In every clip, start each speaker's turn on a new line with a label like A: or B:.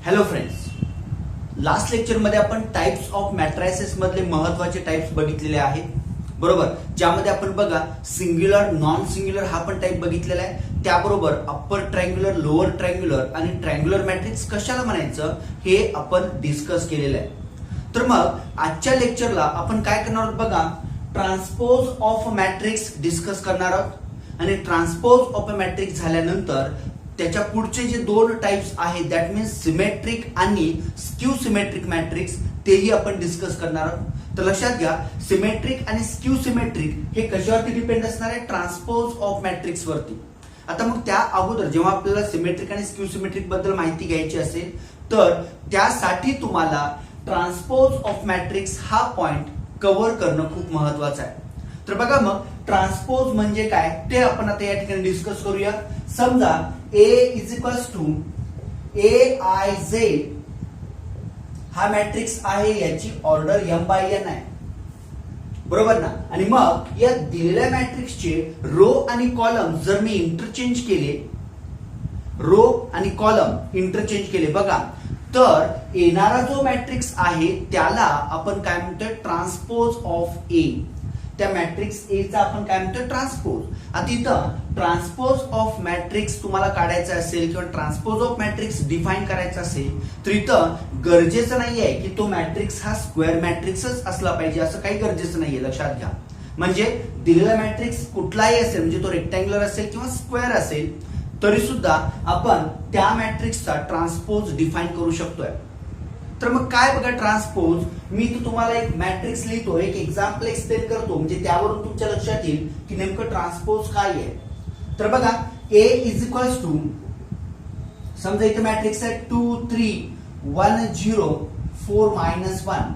A: Hello friends, last lecture मध्ये आपण types of matrices मधले महत्वाचे टाइप्स बघितलेले आहेत. बरोबर, ज्यामध्ये आपण बघा सिंग्युलर, नॉन सिंग्युलर हा पण टाइप बघितलेला आहे. त्याबरोबर अप्पर ट्रायंग्युलर, लोअर ट्रायंग्युलर आणि ट्रायंग्युलर मॅट्रिक्स कशाला म्हणायचं हे आपण डिस्कस केलेलं आहे. तर मग आजच्या लेक्चरला आपण काय करणार आहोत बघा, ट्रान्सपोज ऑफ मॅट्रिक्स डिस्कस करणार आहोत आणि ट्रान्सपोज ऑफ अ मॅट्रिक्स झाल्यानंतर त्याच्या पुढचे जे दोन टाइप्स आहेत दॅट मीन्स सिमेट्रिक आणि स्क्यू सिमेट्रिक मॅट्रिक्स तेही आपण डिस्कस करणार आहोत. तर लक्षात घ्या, सिमेट्रिक आणि स्क्यू सिमेट्रिक हे कशावरती डिपेंड असणार आहे, ट्रान्सपोज ऑफ मॅट्रिक्स वरती. आता मग त्या अगोदर जेव्हा आपल्याला सिमेट्रिक आणि स्क्यू सिमेट्रिक बद्दल माहिती घ्यायची असेल तर त्यासाठी तुम्हाला ट्रान्सपोज ऑफ मॅट्रिक्स हा पॉइंट कव्हर करणं खूप महत्वाचं आहे. तर बघा, मग ट्रान्सपोज म्हणजे काय ते आपण आता या ठिकाणी डिस्कस करूया. समजा A is equals to AIZ हा मॅट्रिक्स आहे, याची ऑर्डर m/n आहे, बरोबर ना. आणि मग या दिलेल्या मॅट्रिक्सचे रो आणि कॉलम जर मी इंटरचेंज केले, रो आणि कॉलम इंटरचेंज केले बघा, तर येणारा जो मॅट्रिक्स आहे त्याला आपण काय म्हणतोय, ट्रान्सपोज ऑफ A. त्या मॅट्रिक्स ए चा आपण काय म्हणतो, ट्रान्सपोज. आता इथं ट्रान्सपोज ऑफ मॅट्रिक्स तुम्हाला काढायचा असेल किंवा ट्रान्सपोज ऑफ मॅट्रिक्स डिफाइन करायचा असेल तर इथं गरजेचं नाहीये की तो मॅट्रिक्स हा स्क्वेअर मॅट्रिक्सच असला पाहिजे, असं काही गरजेचं नाहीये, लक्षात घ्या. म्हणजे दिलेला मॅट्रिक्स कुठलाही असेल, म्हणजे तो रेक्टँग्युलर असेल किंवा स्क्वेअर असेल तरी सुद्धा आपण त्या मॅट्रिक्सचा ट्रान्सपोज डिफाइन करू शकतोय. तर मग काय बघा, ट्रान्सपोज मी तुम्हाला एक मॅट्रिक्स लिहितो, एक एक्झाम्पल एक्सप्लेन करतो, म्हणजे त्यावरून तुमच्या लक्षात येईल की नेमकं ट्रान्सपोज काय आहे. तर बघा, A इज इक्वल्स टू, समजा इथे मॅट्रिक्स आहे 2 3 1 0 4 -1.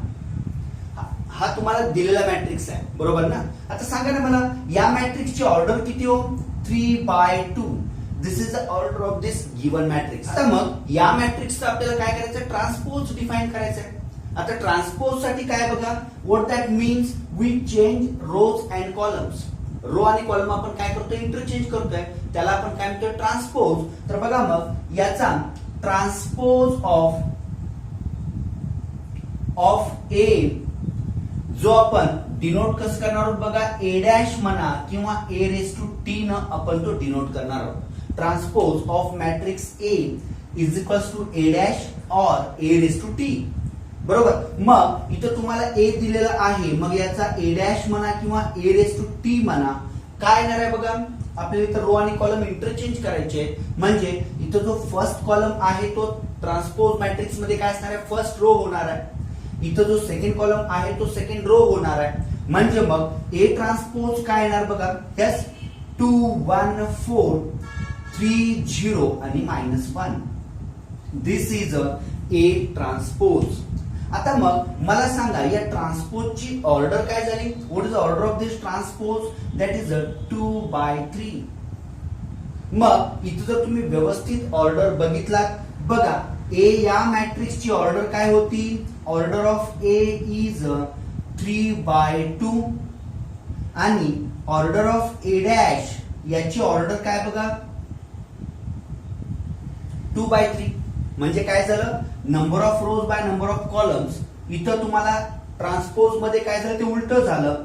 A: हा तुम्हाला दिलेला मॅट्रिक्स आहे, बरोबर ना. आता सांगा ना मला, या मॅट्रिक्सची ऑर्डर किती हो, 3/2. This is the order of this given matrix. आता मग या मॅट्रिक्सचा आपल्याला काय करायचं, ट्रान्सपोज डिफाइन करायचं आहे. आता ट्रान्सपोज साठी काय बघा, what that means, we change rows and columns. Row आणि कॉलम आपण काय करतोय, इंटरचेंज करतोय, त्याला आपण काय म्हणतोय, ट्रान्सपोज. तर बघा, मग याचा ट्रान्सपोज ऑफ ए जो आपण डिनोट कसं करणार आहोत बघा, A' म्हणा किंवा A⁻t न आपण तो डिनोट करणार आहोत. Transpose of matrix A is equals to A' or A⁻t, बरोबर. मग इथं तुम्हाला A दिलेला आहे, मग याचा A' म्हणा किंवा A⁻t म्हणा, काय येणार आहे बघा, आपल्याला इथं रो आणि कॉलम इंटरचेंज करायचे. म्हणजे इथं जो फर्स्ट कॉलम आहे तो ट्रान्सपोज मॅट्रिक्स मध्ये काय असणार आहे, फर्स्ट रो होणार आहे. इथं जो सेकंड कॉलम आहे तो सेकंड रो होणार आहे. म्हणजे मग A ट्रान्सपोज काय येणार बघा, यस 2 1 4 3 0 आणि -1. दिस इज A ट्रान्सपोज. आता मग मला सांगा, या ट्रान्सपोजची ऑर्डर काय झाली, what is the order of this transpose, that is 2/3. मग इथं जर तुम्ही व्यवस्थित ऑर्डर बघितलात बघा, A या मॅट्रिक्सची ऑर्डर काय होती, ऑर्डर ऑफ A इज 3/2 आणि ऑर्डर ऑफ A' याची ऑर्डर काय बघा, 2/3. म्हणजे काय झालं, number of rose by number of columns. इथं तुम्हाला ट्रान्सपोज मध्ये काय झालं, ते उलट झालं.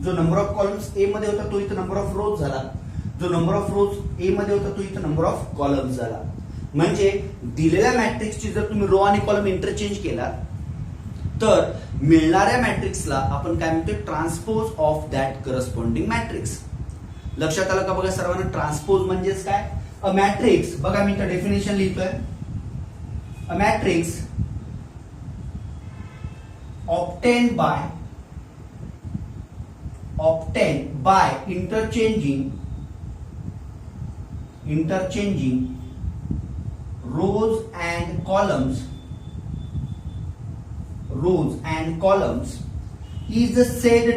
A: जो नंबर ऑफ कॉलम्स ए मध्ये होता तो इथं नंबर ऑफ रोज झाला, जो नंबर ऑफ रोज ए मध्ये होता तो इथं नंबर ऑफ कॉलम्स झाला. म्हणजे दिलेल्या मॅट्रिक्सची जर तुम्ही रो आणि कॉलम इंटरचेंज केला तर मिळणाऱ्या मॅट्रिक्सला आपण काय म्हणतोय, transpose of that corresponding matrix. लक्षात आलं का बघा सर्वांना, ट्रान्सपोज म्हणजेच काय, अ मॅट्रिक्स. बघा मी इथं डेफिनेशन लिहितोय, अ matrix obtained by interchanging rows and columns is said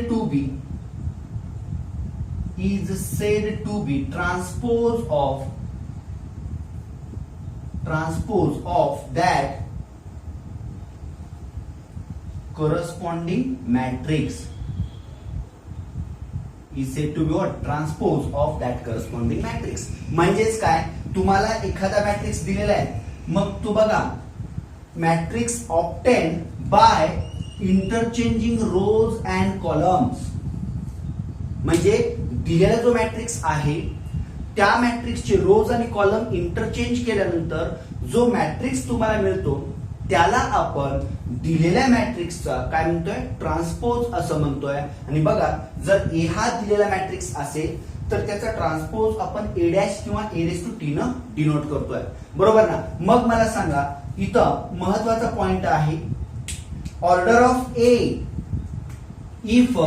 A: to be transpose of that corresponding matrix. is said to be what, transpose of that corresponding matrix. म्हणजेच काय, तुम्हाला एखादा मॅट्रिक्स दिलेला आहे, मग तो बघा matrix obtain by interchanging rows and columns. म्हणजे दिलेला जो मॅट्रिक्स आहे त्या मॅट्रिक्सचे रोज आणि कॉलम इंटरचेंज केल्यानंतर जो मॅट्रिक्स तुम्हाला मिळतो त्याला आपण दिलेल्या मॅट्रिक्सचा काय म्हणतोय, ट्रान्सपोज असं म्हणतोय. आणि बघा, जर ए हा दिलेला मॅट्रिक्स असेल तर त्याचा ट्रान्सपोज आपण ए डॅश किंवा ए रेस टू टी न डिनोट करतोय, बरोबर ना. मग मला सांगा, इथं महत्वाचा पॉइंट आहे order of A. If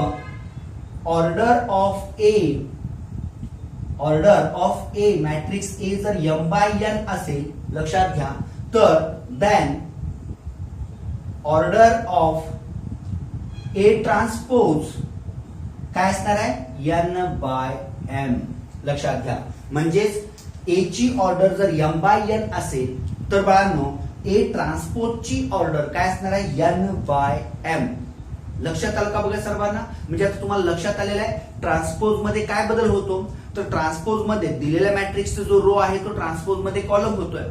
A: order of A matrix A जर m बाय n असेल, लक्षात घ्या, तर then order of A transpose काय असणार आहे, n बाय m. लक्षात घ्या, म्हणजेच ए ची ऑर्डर जर m बाय n असेल तर बाळांनो ए ट्रान्सपोज ची ऑर्डर काय असणार आहे, n बाय m. लक्षात आलं का बघा सर्वांना. म्हणजे आता तुम्हाला लक्षात आलेलं आहे ट्रान्सपोज मध्ये काय बदल होतो. तर ट्रान्सपोज मध्ये दिलेल्या मॅट्रिक्सचा जो रो आहे तो ट्रान्सपोज मध्ये कॉलम होतोय,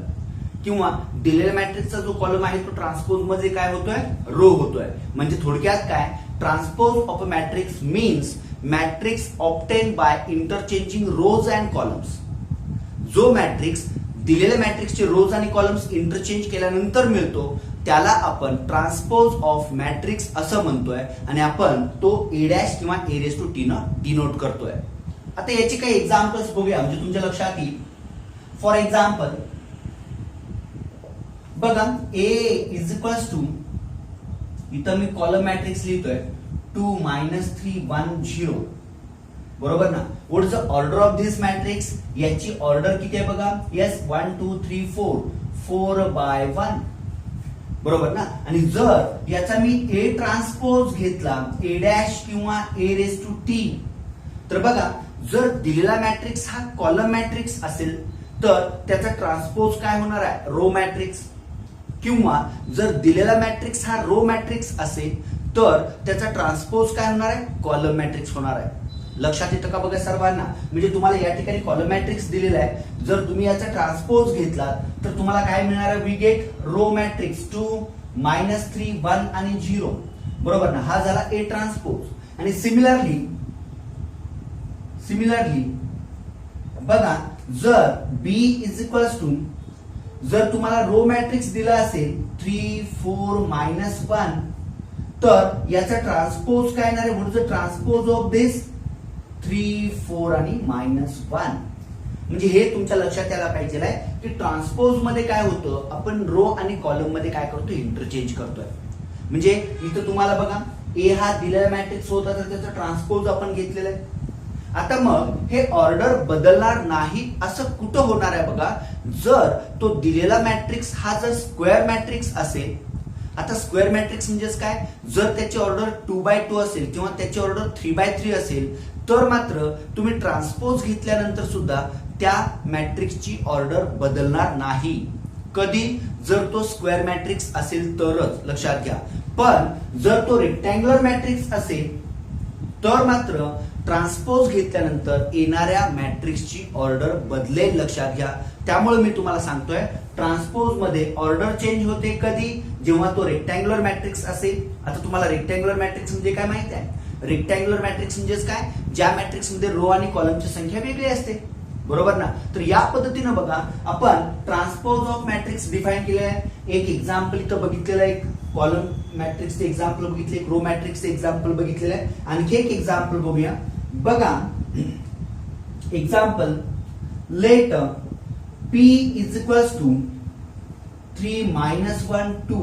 A: किंवा दिलेल्या मॅट्रिक्सचा जो कॉलम आहे तो ट्रान्सपोज मध्ये काय होतोय, रो होतोय. म्हणजे थोडक्यात काय, transpose of a matrix means matrix obtain by interchanging rows and columns. जो मॅट्रिक्स दिलेल्या मॅट्रिक्सचे रोज आणि कॉलम्स इंटरचेंज केल्यानंतर मिळतो त्याला आपण ट्रान्सपोज ऑफ मॅट्रिक्स असं म्हणतोय. आणि आपण तो ए डॅश किंवा ए रेस टू टी न डिनोट करतोय. आता याची काही एक्झाम्पल्स बघूया म्हणजे तुमच्या लक्षात येईल. फॉर एक्झाम्पल बघा, ए इज इक्वल्स टू, इथं मी कॉलम मॅट्रिक्स लिहितोय 2 -3 1 0, बरोबर ना. What is the order of this matrix, याची ऑर्डर किती आहे बघा, यस 1 2 3 4 बाय 1, बरोबर ना. आणि जर याचा मी ए ट्रान्सपोज घेतला ए डॅश किंवा ए रेस टू टी, तर बघा, जर दिलेला मॅट्रिक्स हा कॉलम मॅट्रिक्स असेल तर त्याचा ट्रान्सपोज काय होणार आहे, रो मॅट्रिक्स. किंवा जर दिलेला मॅट्रिक्स हा रो मॅट्रिक्स असेल तर त्याचा ट्रान्सपोज काय होणार आहे, कॉलम मॅट्रिक्स होणार आहे. लक्षात येतं का बघा सर्वांना. म्हणजे तुम्हाला या ठिकाणी कॉलम मॅट्रिक्स दिलेला आहे, जर तुम्ही याचा ट्रान्सपोज घेतला तर तुम्हाला काय मिळणार आहे, वी गेट रो मॅट्रिक्स 2 -3 1 आणि 0, बरोबर ना. हा झाला ए ट्रान्सपोज. आणि सिमिलरली बघा, जर बी इज इक्वल्स टू, जर तुम्हाला रो मॅट्रिक्स दिला असेल 3 4 -1, तर याचा ट्रान्सपोज काय येणार आहे, what is the transpose of this 3 4 आणि -1. म्हणजे हे तुमच्या लक्षात यायला पाहिजे आहे की ट्रान्सपोज मध्ये काय होतं, आपण रो आणि कॉलम मध्ये काय करतो, इंटरचेंज करतोय. म्हणजे इथं तुम्हाला बघा, ए हा दिलेला मॅट्रिक्स होता तर त्याचा ट्रान्सपोज आपण घेतलेला आहे. आता मग हे ऑर्डर बदलणार नाही असं कुठं होणार आहे बघा, जर तो दिलेला मॅट्रिक्स हा जर स्क्वेअर मॅट्रिक्स असेल. आता स्क्वेअर मॅट्रिक्स म्हणजेच काय, जर त्याची ऑर्डर 2x2 असेल किंवा त्याची ऑर्डर 3x3 असेल तर मात्र तुम्ही ट्रान्सपोज घेतल्यानंतर सुद्धा त्या मॅट्रिक्सची ऑर्डर बदलणार नाही. कधी, जर तो स्क्वेअर मॅट्रिक्स असेल तरच, लक्षात घ्या. पण जर तो रेक्टँग्युलर मॅट्रिक्स असेल तर मात्र ट्रान्सपोज घेतल्यानंतर येणाऱ्या मॅट्रिक्सची ऑर्डर बदलेल, लक्षात घ्या. त्यामुळे मी तुम्हाला सांगतोय ट्रान्सपोज मध्ये ऑर्डर चेंज होते कधी, जेव्हा तो रेक्टँग्युलर मॅट्रिक्स असेल. आता तुम्हाला रेक्टँग्युलर मॅट्रिक्स म्हणजे काय माहिती आहे, रेक्टँग्युलर मॅट्रिक्स म्हणजेच काय, ज्या मॅट्रिक्स मध्ये रो आणि कॉलमची संख्या वेगळी असते, बरोबर ना. तर या पद्धतीनं बघा आपण ट्रान्सपोज ऑफ मॅट्रिक्स डिफाईन केले आहे. एक एक्झाम्पल इथं बघितलेलं आहे, कॉलम मॅट्रिक्सचे एक्झाम्पल बघितले, रो मॅट्रिक्सचे एक्झाम्पल बघितलेलं आहे. आणखी एक एक्झाम्पल बघूया. बघा, example, let P is equals to 3 -1 2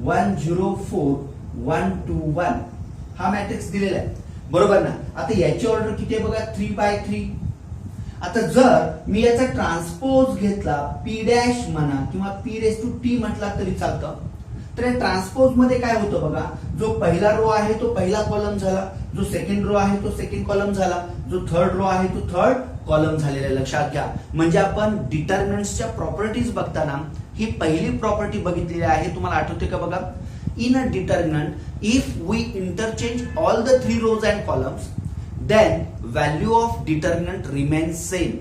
A: 1 0 4 1 2 1, हा मॅट्रिक्स दिलेला आहे, बरोबर ना. आता याची ऑर्डर किती आहे बघा, 3x3. आता जर मी याचा ट्रान्सपोज घेतला P डॅश म्हणा किंवा P रेस टू टी म्हटला तरी चालतं. तर या ट्रान्सपोज मध्ये काय होतं बघा, जो पहिला रो आहे तो पहिला कॉलम झाला, जो सेकंड रो आहे तो सेकंड कॉलम झाला, जो थर्ड रो आहे तो थर्ड कॉलम झालेला आहे. लक्षात घ्या. म्हणजे आपण डिटर्मिनंट्सच्या प्रॉपर्टीज बघताना ही पहिली प्रॉपर्टी बघितलेली आहे, तुम्हाला आठवते का बघा, in a determinant if we interchange all the 3 rows and columns then value of determinant remains same.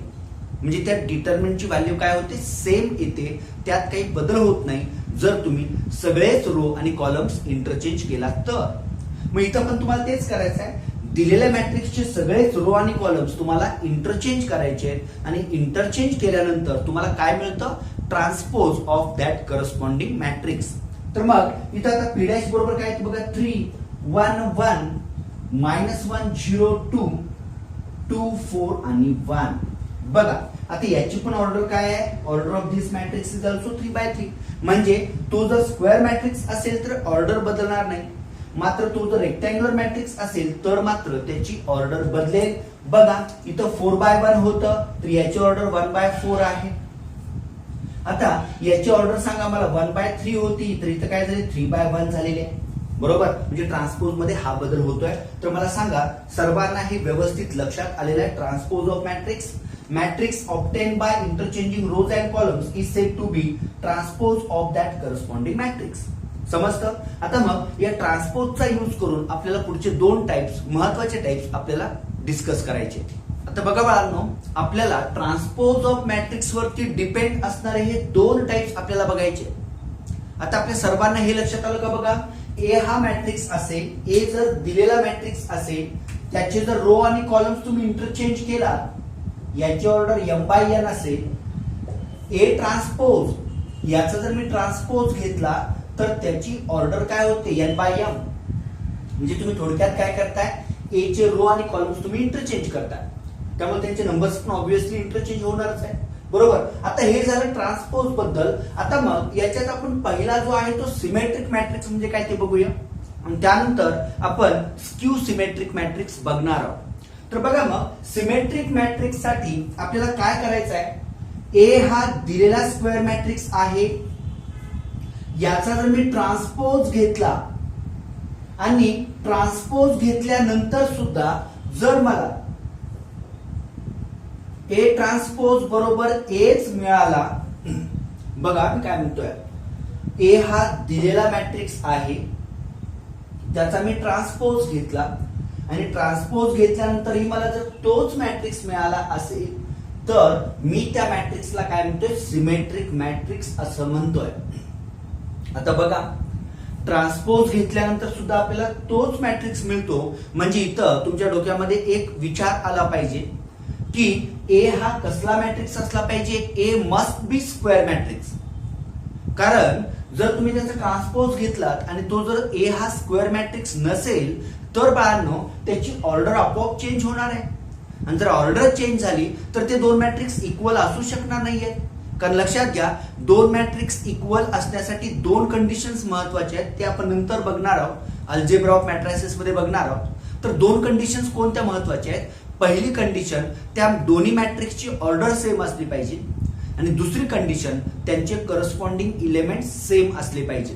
A: म्हणजे त्या डिटर्मिनंटची व्हॅल्यू काय होते, सेम येते, त्यात काही बदल होत नाही. जर तुम्ही सगळेच रो आणि कॉलम्स इंटरचेंज केला तर. मग इथं पण तुम्हाला तेच करायचं आहे. दिलेल्या मॅट्रिक्सचे सगळेच रो आणि कॉलम्स तुम्हाला इंटरचेंज करायचे आहेत आणि इंटरचेंज केल्यानंतर तुम्हाला काय मिळतं, transpose of that corresponding matrix. तर मग इथं आता पी डॅश बरोबर काय बघा, 3 1 1 -1 0 2 2 4 आणि 1. बघा आता याची पण ऑर्डर काय आहे, order of this matrix is also 3/3. म्हणजे तो जर स्क्वेअर मॅट्रिक्स असेल तर ऑर्डर बदलणार नाही, मात्र तो जर रेक्टँग्युलर मॅट्रिक्स असेल तर मात्र त्याची ऑर्डर बदलेल. बघा इथं 4/1 होतं, तर याची ऑर्डर 1/4 आहे. आता याची ऑर्डर सांगा मला, 1/3 होती, तर इथं काय झाले, 3/1 झालेले आहे. बरोबर, म्हणजे ट्रान्सपोज मध्ये हा बदल होतोय. तर मला सांगा, सर्वांना हे व्यवस्थित लक्षात आलेलं आहे. Transpose of matrix obtain by interchanging rows and columns is said to be transpose of that corresponding matrix. समजतं? आता मग या ट्रान्सपोजचा यूज करून आपल्याला पुढचे 2 टाइप्स, महत्वाचे टाइप्स आपल्याला डिस्कस करायचे. आता बघा बाळांनो, आपल्याला ट्रान्सपोज ऑफ मॅट्रिक्स वरती डिपेंड असणारे हे 2 टाइप्स आपल्याला बघायचे. आता आपल्या सर्वांना हे लक्षात आलं का? बघा, ए हा मॅट्रिक्स असेल, ए जर दिलेला मॅट्रिक्स असेल, त्याचे जर रो आणि कॉलम्स तुम्ही इंटरचेंज केला, याची ऑर्डर m/n असेल. ए ट्रान्सपोज याचा जर मी ट्रान्सपोज घेतला तर त्याची ऑर्डर काय होते, n/m. म्हणजे तुम्ही थोडक्यात काय करताय, ए चे रो आणि कॉलम्स तुम्ही इंटरचेंज करताय, त्यामुळे त्यांचे नंबर्स पण ऑब्व्हियसली इंटरचेंज होणारच आहे. बरोबर, आता हे झालं ट्रान्सपोज बद्दल. आता मग याच्यात आपण पहिला जो आहे तो सिमेट्रिक मॅट्रिक्स म्हणजे काय ते बघूया, आणि त्यानंतर आपण स्क्यू सिमेट्रिक मॅट्रिक्स बघणार आहोत. तर बघा, मग सिमेट्रिक मॅट्रिक्स साठी आपल्याला काय करायचं आहे, ए हा दिलेला स्क्वेअर मॅट्रिक्स आहे, याचा जर मी ट्रान्सपोज घेतला आणि ट्रान्सपोज घेतल्यानंतर सुद्धा जर मला ए ट्रान्सपोज बरोबर एच मिळाला, बघा मी काय म्हणतोय, ए हा दिलेला मॅट्रिक्स आहे, त्याचा मी ट्रान्सपोज घेतला आणि ट्रान्सपोज घेतल्यानंतरही मला जर तोच मॅट्रिक्स मिळाला असेल तर मी त्या मॅट्रिक्सला काय म्हणतोय, सिमेट्रिक मॅट्रिक्स असं म्हणतोय. आता बघा, ट्रान्सपोज घेतल्यानंतर सुद्धा आपल्याला तोच मॅट्रिक्स मिळतो, म्हणजे इथं तुमच्या डोक्यामध्ये एक विचार आला पाहिजे की ए हा कसला मॅट्रिक्स असला पाहिजे, ए मस्ट बी स्क्वेअर मॅट्रिक्स. कारण जर तुम्ही त्याचा ट्रान्सपोज घेतलात आणि तो जर ए हा स्क्वेअर मॅट्रिक्स नसेल तर बाळांनो त्याची ऑर्डर आपोआप चेंज होणार आहे, आणि जर ऑर्डर चेंज झाली तर ते 2 मॅट्रिक्स इक्वल असू शकणार नाहीयेत. कारण लक्षात घ्या, 2 मॅट्रिक्स इक्वल असण्यासाठी 2 कंडिशन्स महत्वाच्या आहेत, ते आपण नंतर बघणार आहोत, अल्जेब्रा ऑफ मॅट्रायसेस मध्ये बघणार आहोत. तर 2 कंडिशन्स कोणत्या महत्वाच्या आहेत? पहिली कंडिशन, त्या दोन्ही मॅट्रिक्सची ऑर्डर सेम असली पाहिजे, आणि दुसरी कंडिशन, त्यांचे करस्पॉन्डिंग इलेमेंट सेम असले पाहिजे.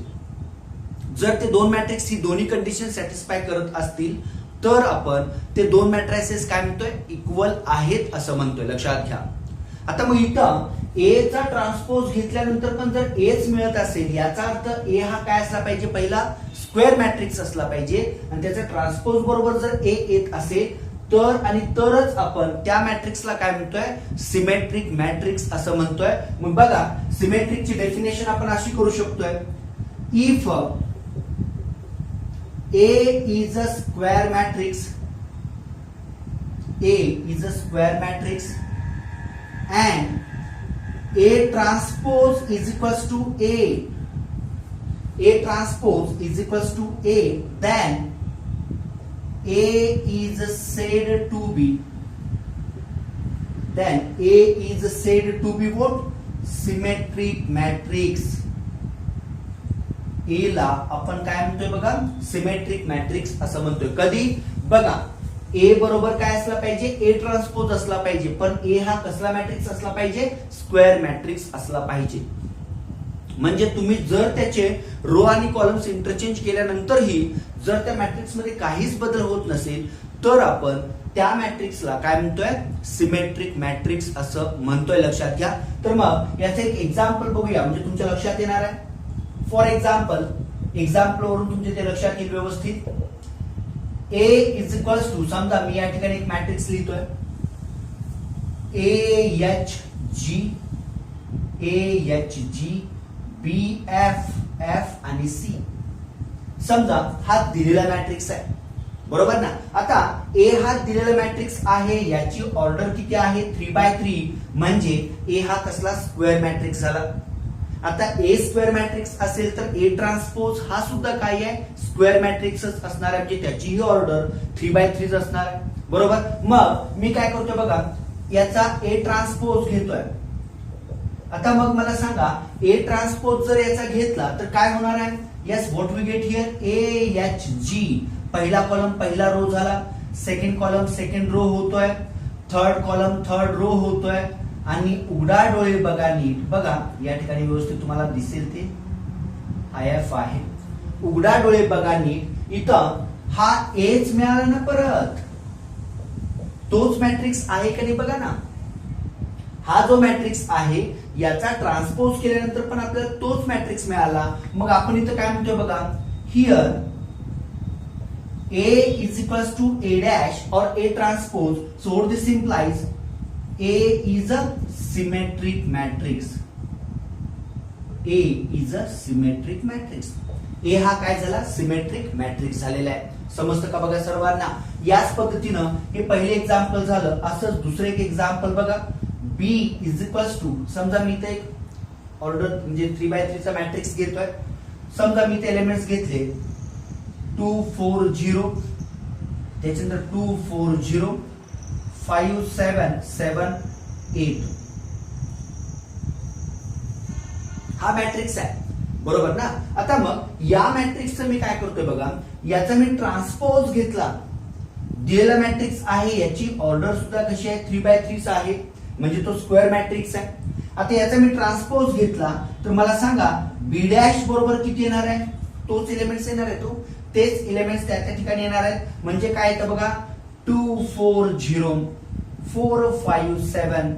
A: जर ते 2 मॅट्रिक्स ही दोन्ही कंडिशन सॅटिस्फाय करत असतील तर आपण ते 2 मॅट्रायसेस काय म्हणतोय, इक्वल आहेत असं म्हणतोय. लक्षात घ्या. आता मग इथं ए चा ट्रान्सपोज घेतल्यानंतर पण जर एच मिळत असेल, याचा अर्थ ए हा काय असला पाहिजे, पहिला स्क्वेअर मॅट्रिक्स असला पाहिजे, आणि त्याचा ट्रान्सपोज बरोबर जर ए येत असेल तर आणि तरच आपण त्या मॅट्रिक्सला काय म्हणतोय, सिमेट्रिक मॅट्रिक्स असं म्हणतोय. मग बघा, सिमेट्रिकची डेफिनेशन आपण अशी करू शकतोय, if A is a square matrix, A is a square matrix and A transpose is equals to A transpose is equals to A, then A is said to be what? Symmetric matrix. A ला आपण काय म्हणतोय बघा, symmetric matrix असं म्हणतोय. कधी? बघा, ए बरोबर काय असला पाहिजे, ए ट्रान्सपोज असला पाहिजे, पण ए हा कसला मॅट्रिक्स असला पाहिजे, स्क्वेअर मॅट्रिक्स असला पाहिजे. म्हणजे तुम्ही जर त्याचे रो आणि कॉलम्स इंटरचेंज केल्यानंतरही जर त्या मॅट्रिक्स मध्ये काहीच बदल होत नसेल तर आपण त्या मॅट्रिक्सला काय म्हणतोय, सिमेट्रिक मॅट्रिक्स असं म्हणतोय. लक्षात घ्या. तर मग याचं एक एक्झाम्पल बघूया, म्हणजे तुमच्या लक्षात येणार आहे. फॉर एक्झाम्पल वरून तुमच्या ते लक्षात येईल व्यवस्थित. A इज इक्वल्स टू, समजा मी या ठिकाणी एक मॅट्रिक्स लिहितोय, AHG बी एफ एफ आणि सी. समजा हा दिलेला मॅट्रिक्स आहे, बरोबर ना. आता ए हा दिलेला मॅट्रिक्स आहे, याची ऑर्डर किती आहे 3x3, म्हणजे ए हा कसला स्क्वेअर मॅट्रिक्स झाला. आता ए स्क्वेअर मॅट्रिक्स असेल तर ए ट्रान्सपोज हा सुद्धा काय आहे स्क्वेअर मॅट्रिक्सच असणार आहे, म्हणजे त्याचीही ऑर्डर 3x3 असणार आहे, बरोबर. मग मी काय करतोय बघा, याचा ए ट्रान्सपोज घेतोय. आता मग मला सांगा ए ट्रान्सपोज जर याचा घेतला तर काय होणार आहे. Yes, what we get here A H G. पहिला कॉलम पहिला रो झाला, सेकंड कॉलम सेकंड रो होतोय, थर्ड कॉलम थर्ड रो होतोय. आणि उघडा डोळे बघा नीट, बघा या ठिकाणी व्यवस्थित तुम्हाला दिसेल ते आय एफ आहे. उघडा डोळे बघा नीट, इथं हा एच मिळाला ना, परत तोच मॅट्रिक्स आहे का नाही बघा ना. हा जो मॅट्रिक्स आहे याचा ट्रान्सपोज केल्यानंतर पण आपल्याला तोच मॅट्रिक्स मिळाला. मग आपण इथं काय म्हणतोय बघा, here A is equals to A dash or A transpose. So what this implies, A is a symmetric matrix. A is a symmetric matrix. A हा काय झाला सिमेट्रिक मॅट्रिक्स झालेला आहे. समजतं का बघा सर्वांना. याच पद्धतीनं हे पहिले एक्झाम्पल झालं. असंच दुसरे एक एक्झाम्पल बघा, B is equals to, समजा मी इथे एक ऑर्डर म्हणजे 3x3 चा मॅट्रिक्स घेतोय. समजा मी ते एलिमेंट्स घेतले 2 4 0, त्याच्यानंतर 2 4 0 5 7 7 8. हा मॅट्रिक्स आहे, बरोबर ना. आता मग या मॅट्रिक्सचं मी काय करतोय बघा, याचा मी ट्रान्सपोज घेतला. दिलेला मॅट्रिक्स आहे, याची ऑर्डर सुद्धा कशी आहे 3x3 आहे, म्हणजे तो स्क्वेअर मॅट्रिक्स आहे. आता याचा मी ट्रान्सपोज घेतला तर मला सांगा बी डॅश बरोबर किती येणार आहे, तोच एलिमेंट्स येणार आहे, तो तेच एलिमेंट्स त्या ठिकाणी येणार आहेत. म्हणजे काय येतं बघा 2 4 0 4 5 7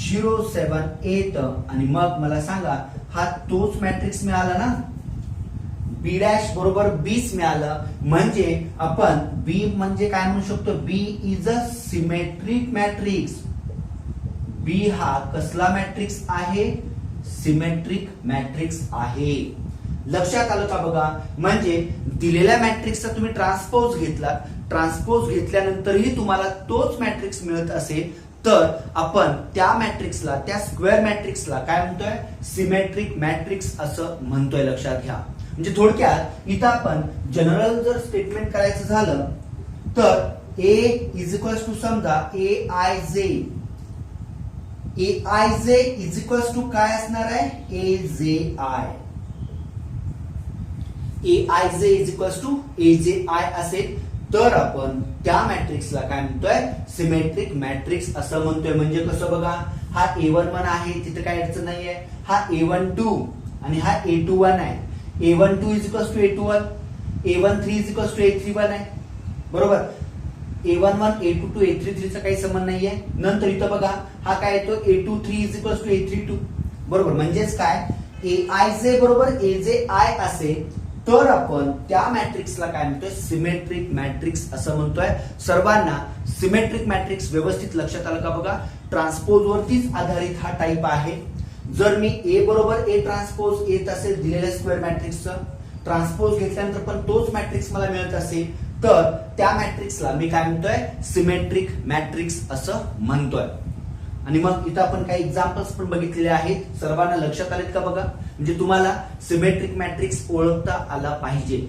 A: 0 7 8. आणि मग मला सांगा हा तोच मॅट्रिक्स मिळाला ना, बी डॅश बरोबर बीच मिळालं. म्हणजे आपण बी म्हणजे काय म्हणू शकतो, बी इज अ सिमेट्रिक मॅट्रिक्स. बी हा कसला मॅट्रिक्स आहे, सिमेट्रिक मॅट्रिक्स आहे. लक्षात आलं का बघा. म्हणजे दिलेल्या मॅट्रिक्सचा तुम्ही ट्रान्सपोज घेतला, ट्रान्सपोज घेतल्यानंतरही तुम्हाला तोच मॅट्रिक्स मिळत असेल तर आपण त्या मॅट्रिक्सला, त्या स्क्वेअर मॅट्रिक्सला काय म्हणतोय सिमेट्रिक मॅट्रिक्स असं म्हणतोय. लक्षात घ्या. म्हणजे थोडक्यात इथं आपण जनरल जर स्टेटमेंट करायचं झालं तर ए इज इक्वल्स टू समजा ए आय जे इज इक्वल्स टू काय असणार आहे ए जे आय. ए आय जे इज इक्वल्स टू ए जे आय असेल तर आपण त्या मॅट्रिक्सला काय म्हणतोय सिमेट्रिक मॅट्रिक्स असं म्हणतोय. म्हणजे कसं बघा, हा A11 आहे, तिथे काय अडचण नाहीये. हा A12 आणि हा A21 आहे. A12 is equals to A21, A13 is equals to A31 आहे, बरोबर. A11 A22 A33 चा काही संबंध नाहीये. नंतर इथं बघा हा काय येतो A23 is equals to A32, बरोबर. म्हणजेच काय AIJ बरोबर AJI असेल तर आपण त्या मॅट्रिक्सला काय म्हणतोय सिमेट्रिक मॅट्रिक्स असं म्हणतोय. सर्वांना सिमेट्रिक मॅट्रिक्स व्यवस्थित लक्षात आलं का बघा. ट्रान्सपोज वरतीच आधारित हा टाइप आहे. जर मी ए बरोबर ए ट्रान्सपोज येत असेल दिलेल्या स्क्वेअर मॅट्रिक्सचं, ट्रान्सपोज घेतल्यानंतर पण तोच मॅट्रिक्स मला मिळत असेल तर त्या मॅट्रिक्सला मी काय म्हणतोय सिमेट्रिक मॅट्रिक्स असं म्हणतोय. आणि मग इथं आपण काही एक्झाम्पल्स पण बघितलेले आहेत. सर्वांना लक्षात आलेत का बघा. म्हणजे तुम्हाला सिमेट्रिक मॅट्रिक्स ओळखता आला पाहिजे.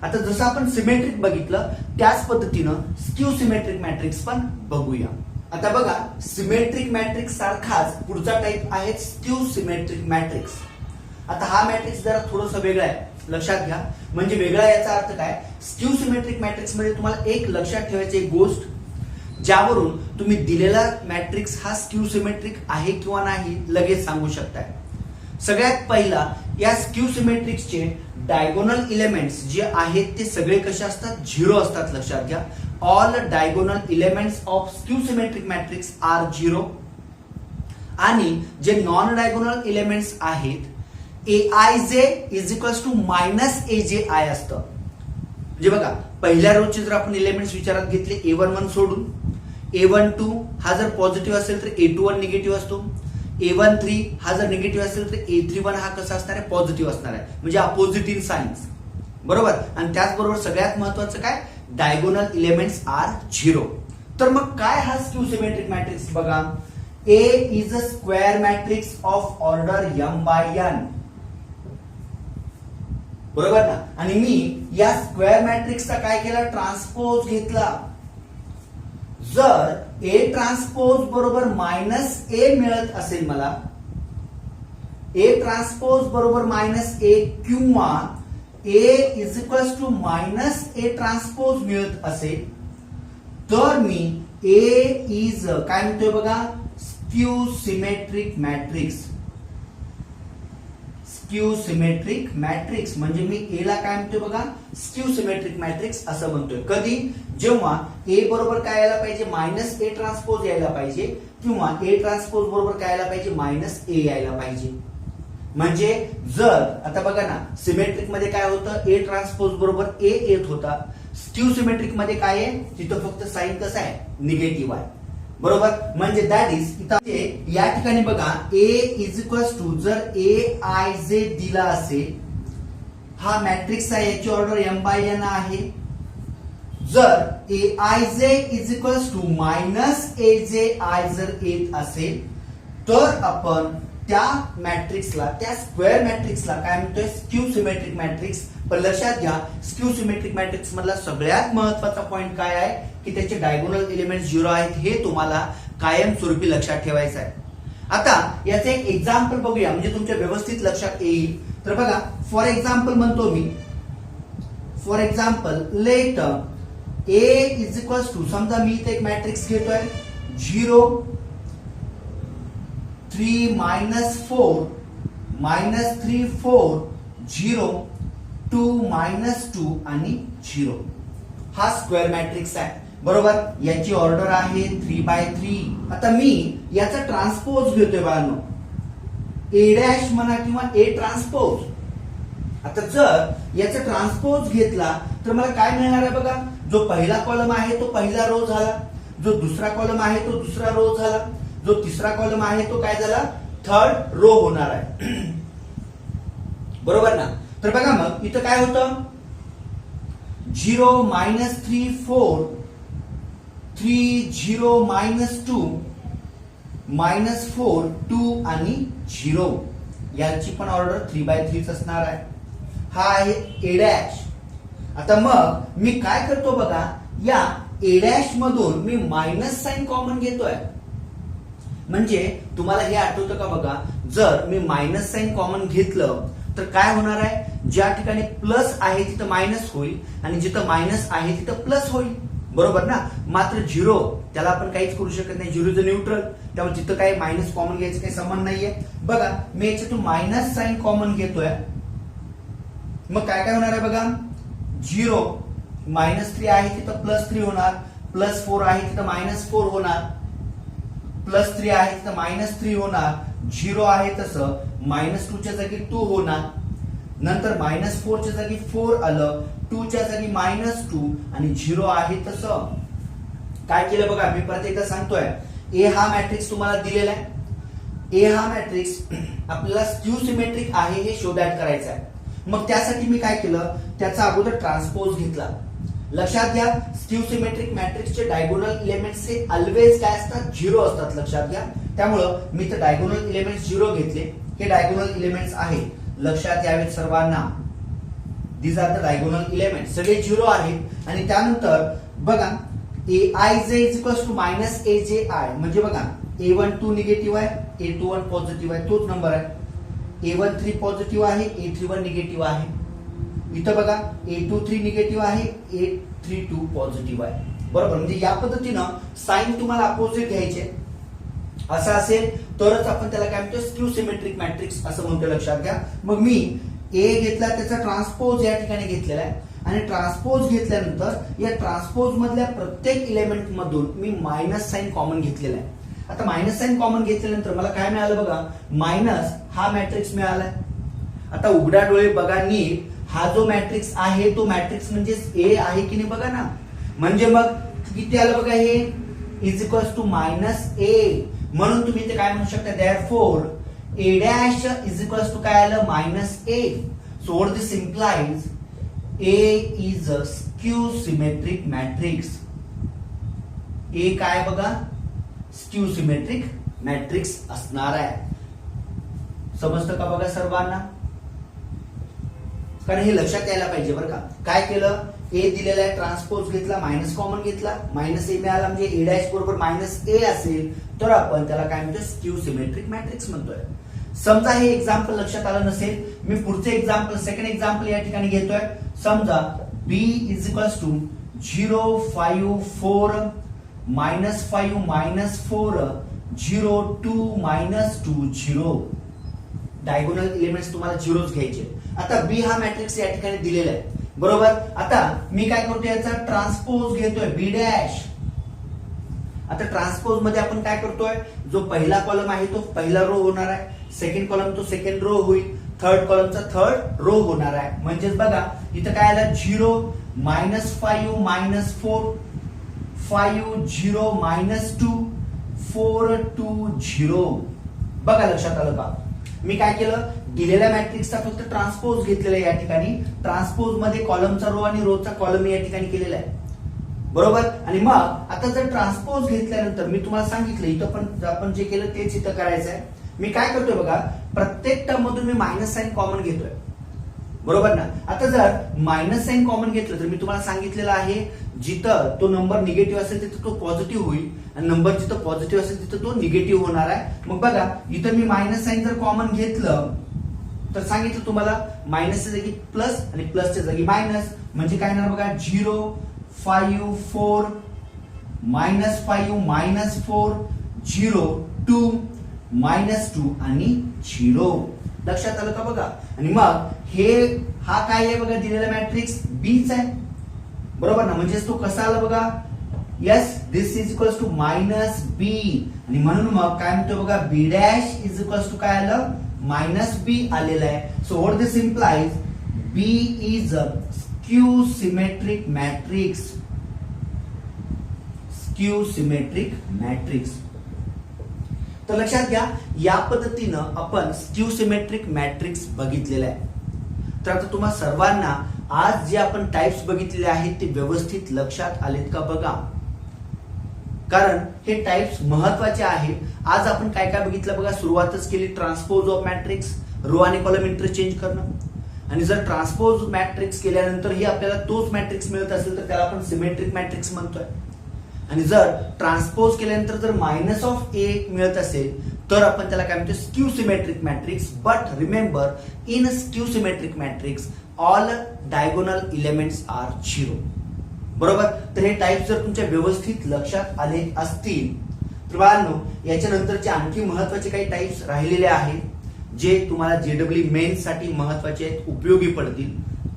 A: आता जसं आपण सिमेट्रिक बघितलं त्याच पद्धतीनं स्क्यू सिमेट्रिक मॅट्रिक्स पण बघूया. आता बघा सिमेट्रिक मॅट्रिक्स सारखाच पुढचा टाइप आहे स्क्यू सिमेट्रिक मॅट्रिक्स. आता हा मॅट्रिक्स जरा थोडंसं वेगळा आहे, लक्षात घ्या. म्हणजे वेगळा याचा अर्थ काय, स्क्यू सिमेट्रिक मॅट्रिक्स मध्ये तुम्हाला एक लक्षात ठेवायची एक गोष्ट, ज्यावरून तुम्ही दिलेला मॅट्रिक्स हा स्क्यू सिमेट्रिक आहे किंवा नाही लगेच सांगू शकताय. सगळ्यात पहिला या स्क्यू सिमेट्रिक्सचे डायगोनल एलिमेंट्स जे आहेत ते सगळे कसे असतात, 0 असतात. लक्षात घ्या. All diagonal elements of skew symmetric matrix are 0. आणि जे नॉन डायगोनल एलिमेंट्स आहेत AIJ is equals to minus AJI असतं. म्हणजे बघा पहिल्या रोजचे जर आपण एलिमेंट्स विचारात घेतले A11 सोडून, A12 हा जर पॉझिटिव्ह असेल तर A21 निगेटिव्ह असतो, A13 हा जर निगेटिव्ह असेल तर A31 हा कसा असणार आहे, पॉझिटिव्ह असणार आहे, म्हणजे अपोजिट इन साइन्स. बरोबर. आणि त्याचबरोबर सगळ्यात महत्वाचं काय, डायगोनल इलेमेंट्स आर 0. तर मग काय हा स्क्यू सिमेट्रिक मॅट्रिक्स बघा. A is a square matrix of order m by n. बरोबर ना. आणि मी या स्क्वेअर मॅट्रिक्सचा काय केला, ट्रान्सपोज घेतला. जर A ट्रान्सपोज बरोबर -A मिळत असेल मला, A ट्रान्सपोज बरोबर -A किंवा A is equals to -A transpose मिळत असेल तर मी A इज काय म्हणतोय बघा, skew symmetric matrix. Skew symmetric matrix म्हणजे मी A ला काय म्हणतोय बघा, स्क्यू सिमेट्रिक मॅट्रिक्स असं म्हणतोय. कधी, जेव्हा A बरोबर काय यायला पाहिजे, -A ट्रान्सपोज यायला पाहिजे किंवा A ट्रान्सपोज बरोबर काय यायला पाहिजे, -A यायला पाहिजे. म्हणजे जर आता बघा ना, सिमेट्रिक मध्ये काय होतं, A ट्रान्सपोज बरोबर A येत होता. स्क्यू सिमेट्रिक मध्ये काय आहे, तिथं फक्त साइन कसं आहे, निगेटिव्ह आहे. बरोबर. म्हणजे दॅट इज इथं या ठिकाणी बघा A इज इक्वल्स टू, जर Aij दिला असेल, हा मॅट्रिक्स आहे, याची ऑर्डर m बाय n आहे. जर Aij is equals to -Aj जर येत असेल तर आपण त्या मॅट्रिक्सला, त्या स्क्वेअर मॅट्रिक्सला काय म्हणतोय, स्क्यू सिमेट्रिक मॅट्रिक्स. पण लक्षात घ्या, स्क्यू सिमेट्रिक मॅट्रिक्स मधला सगळ्यात महत्वाचा पॉइंट काय आहे की त्याचे डायगोनल एलिमेंट 0 आहेत, हे तुम्हाला कायमस्वरूपी लक्षात ठेवायचं आहे. आता याचं एक एक्झाम्पल बघूया, म्हणजे तुमच्या व्यवस्थित लक्षात येईल. तर बघा, फॉर एक्झाम्पल म्हणतो मी, for example let A is equals to, समजा मी इथे एक मॅट्रिक्स घेतोय 0 3 -4 -3 4 0 2 -2 आणि 0. हा स्क्वेअर मॅट्रिक्स आहे. बरोबर. याची ऑर्डर आहे 3/3. आता मी याचा ट्रान्सपोज घेतोय बाळांनो, A' म्हणा किंवा A ट्रान्सपोज. आता जर याचा ट्रान्सपोज घेतला तर मला काय मिळणार आहे बघा, जो पहिला कॉलम आहे तो पहिला रो झाला, जो दुसरा कॉलम आहे तो दुसरा रो झाला, जो तिसरा कॉलम आहे तो काय झाला, थर्ड रो होणार आहे. बरोबर ना. तर बघा मग इथं काय होतं, 0 -3 4 3 0 -2 -4 2 आणि 0. याची पण ऑर्डर 3/3 असणार आहे. हा आहे A'. आता मग मी काय करतो बघा, या A' मधून मी मायनस साइन कॉमन घेतोय. म्हणजे तुम्हाला हे आठवतं का बघा, जर मी मायनस साइन कॉमन घेतलं तर काय होणार आहे, ज्या ठिकाणी प्लस आहे तिथं मायनस होईल आणि जिथं मायनस आहे तिथं प्लस होईल. बरोबर ना. मात्र 0 त्याला आपण काहीच करू शकत नाही, 0 इज न्यूट्रल, त्यामुळे तिथं काही मायनस कॉमन घ्यायचं काही संबंध नाहीये. बघा मी याच्यातून मायनस साइन कॉमन घेतोय, मग काय काय होणार आहे बघा, 0 -3 आहे तिथं +3 होणार, +4 आहे तिथं -4 होणार, +3 आहे तिथं -3 होणार, 0 आहे तसं -2 च्या जागी 2 होणार, नंतर -4 च्या जागी 4 आलं, 2 च्या जागी -2 आणि 0 आहे तसं. काय केलं बघा, मी परत एकदा सांगतोय, A हा मॅट्रिक्स तुम्हाला दिलेला आहे. A हा मॅट्रिक्स आपल्याला स्क्यू सिमेट्रिक आहे हे शोधायला करायचं आहे. मग त्यासाठी मी काय केलं, त्याचा अगोदर ट्रान्सपोज घेतला. लक्षात घ्या, स्क्यू सिमेट्रिक मॅट्रिक्सचे डायगोनल इलेमेंट्स हे ऑलवेज काय असतात, 0 असतात. लक्षात घ्या. त्यामुळं मी तर डायगोनल इलेमेंट्स 0 घेतले. हे डायगोनल इलेमेंट्स आहेत, लक्षात यावेत सर्वांना. These are the diagonal elements, सगळे 0 आहेत. आणि त्यानंतर बघा Aij is equals to -Aj म्हणजे बघा A12 निगेटिव्ह आहे, A21 पॉझिटिव्ह आहे, तोच नंबर आहे. A13 पॉझिटिव्ह आहे, A31 निगेटिव्ह आहे. इथं बघा A23 निगेटिव्ह आहे, A32 पॉझिटिव्ह आहे. बरोबर. म्हणजे या पद्धतीनं साइन तुम्हाला अपोजिट घ्यायचे. असं असेल तरच आपण त्याला काय म्हणतो, स्क्यू सिमेट्रिक मॅट्रिक्स असं म्हणतो. लक्षात घ्या. मग मी A घेतला, त्याचा ट्रान्सपोज या ठिकाणी घेतलेला आहे आणि ट्रान्सपोज घेतल्यानंतर या ट्रान्सपोज मधल्या प्रत्येक इलेमेंट मधून मी मायनस साइन कॉमन घेतलेला आहे. आता मायनस साइन कॉमन घेतल्यानंतर मला काय मिळालं बघा, मायनस हा मॅट्रिक्स मिळालाय. आता उघडा डोळे बघा नीट, हा जो मॅट्रिक्स आहे तो मॅट्रिक्स म्हणजे A आहे की नाही बघा ना. म्हणजे मग किती आलं बघा, हे इज इक्वल्स टू -A. म्हणून तुम्ही ते काय म्हणू शकता, therefore A dash is equals to काय आलं, minus A. So what this implies A is a skew symmetric matrix. A काय बघा, स्क्यू सिमेट्रिक मॅट्रिक्स असणार आहे. समजतं का बघा सर्वांना? कारण हे लक्षात यायला पाहिजे बरं का. काय केलं, ए दिलेला आहे, ट्रान्सपोज घेतला, मायनस कॉमन घेतला, मायनस ए मिळाला, म्हणजे ए डॅश बरोबर मायनस ए असेल तर आपण त्याला काय म्हणतो, स्क्यू सिमेट्रिक मॅट्रिक्स म्हणतोय. समजा हे एक्झाम्पल लक्षात आलं नसेल, मी पुढचे एक्झाम्पल, सेकंड एक्झाम्पल या ठिकाणी घेतोय. समजा B is equals to 0 5 4 -5 -4 0 2 -2 0. Diagonal elements तुम्हाला झिरोच घ्यायचे. आता बी हा मॅट्रिक्स या ठिकाणी दिलेला आहे, बरोबर. आता मी काय करतोय, याचा ट्रान्सपोज घेतोय, बी डॅश. आता ट्रान्सपोज मध्ये आपण काय करतोय, जो पहिला कॉलम आहे तो पहिला रो होणार आहे, सेकंड कॉलम तो सेकंड रो होईल, थर्ड कॉलमचा थर्ड रो होणार आहे. म्हणजेच बघा इथं काय आलं, 0 -5 -4 5 0 -2 4 2 0. बघा लक्षात आलं का? मी काय केलं, दिलेल्या मॅट्रिक्सचा फक्त ट्रान्सपोज घेतलेला आहे या ठिकाणी. ट्रान्सपोज मध्ये कॉलमचा रो आणि रोचा कॉलम या ठिकाणी केलेला आहे, बरोबर. आणि मग आता जर ट्रान्सपोज घेतल्यानंतर मी तुम्हाला सांगितलं इथं पण आपण जे केलं तेच इथं करायचं आहे. मी काय करतोय बघा, प्रत्येक टर्म मधून मी मायनस साइन कॉमन घेतोय, बरोबर ना. आता जर मायनस साइन कॉमन घेतलं तर मी तुम्हाला सांगितलेलं आहे, जिथं तो नंबर निगेटिव्ह असेल तिथं तो पॉझिटिव्ह होईल आणि नंबर जिथं पॉझिटिव्ह असेल तिथं तो निगेटिव्ह होणार आहे. मग बघा इथं मी मायनस साइन जर कॉमन घेतलं तर सांगितलं तुम्हाला, मायनसच्या जागी प्लस आणि प्लसच्या जागी मायनस, म्हणजे काय येणार बघा, 0 5 4 -5 -4 0 2 -2 आणि 0. लक्षात आलं का बघा. आणि मग हे हा काय आहे बघा, दिलेला मॅट्रिक्स बीच आहे, बरोबर ना. म्हणजे तो कसा आला बघा, yes this is equals to minus B. आणि म्हणून मग काय म्हणतो बघा, B dash is equals to काय आलं, मायनस बी आलेलं आहे. So what this implies B is a skew symmetric matrix. Skew symmetric matrix. तर लक्षात घ्या, या पद्धतीनं आपण स्क्यू सिमेट्रिक मॅट्रिक्स बघितलेलं आहे. तर आता तुम्हा सर्वांना आज जे आपण टाइप्स बघितलेले आहेत ते व्यवस्थित लक्षात आलेत का बघा, कारण हे टाइप्स महत्वाचे आहेत. आज आपण काय काय बघितलं बघा, सुरुवातच केली ट्रान्सपोज ऑफ मॅट्रिक्स, रो आणि कॉलम इंटरचेंज करणं. आणि जर ट्रान्सपोज मॅट्रिक्स केल्यानंतर ही आपल्याला तोच मॅट्रिक्स मिळत असेल तर त्याला आपण सिमेट्रिक मॅट्रिक्स म्हणतोय. आणि जर ट्रान्सपोज केल्यानंतर जर मायनस ऑफ ए मिळत असेल तर आपण त्याला काय म्हणतो, skew symmetric matrix. But remember, in skew symmetric matrix all diagonal elements are 0, बरोबर. तर हे टाइप्स जर तुमच्या व्यवस्थित लक्षात आले असतील तर बाळांनो, याच्यानंतरचे आणखी महत्वाचे काही टाइप्स राहिलेले आहेत जे तुम्हाला जेडब्ल्यू मेन्स साठी महत्वाचे आहेत, उपयोगी पडतील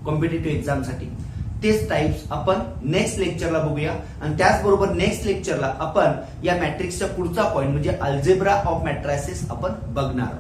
A: कॉम्पिटिटिव्ह एक्झाम साठी. तेच टाइप्स आपण नेक्स्ट लेक्चरला बघूया. आणि त्याचबरोबर नेक्स्ट लेक्चरला आपण या मॅट्रिक्सचा पुढचा पॉइंट म्हणजे अल्जेब्रा ऑफ मॅट्रायसेस आपण बघणार.